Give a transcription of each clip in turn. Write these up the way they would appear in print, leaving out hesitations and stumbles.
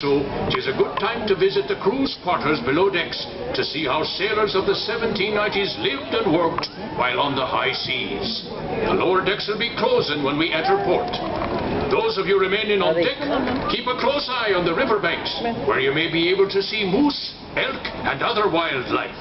So, 'tis a good time to visit the cruise quarters below decks to see how sailors of the 1790s lived and worked while on the high seas. The lower decks will be closing when we enter port. Those of you remaining on deck, keep a close eye on the riverbanks, where you may be able to see moose, elk, and other wildlife.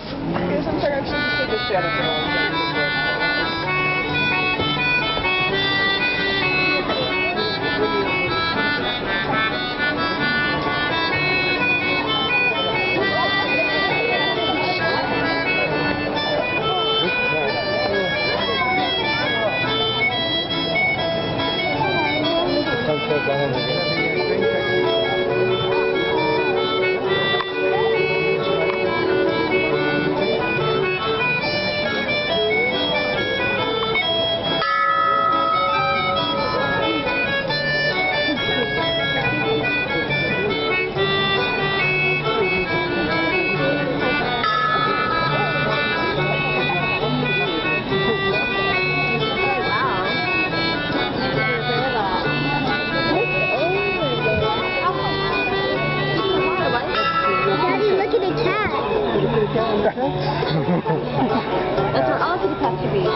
That's where all the cats should be. How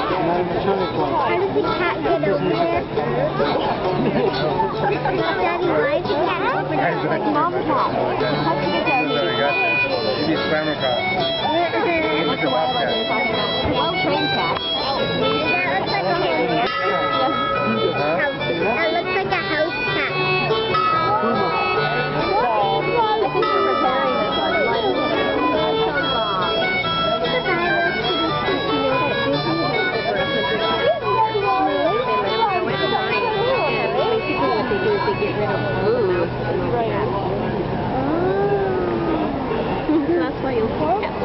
does the cat get over there? Daddy, why is the cat over there? Like mom cat. Maybe a spammer cat. What's the wild one you're talking about? It's a well-trained cat. That looks like a house. That looks like a house cat. I think they're repairing this one. They get rid of food. That's why you'll see cats.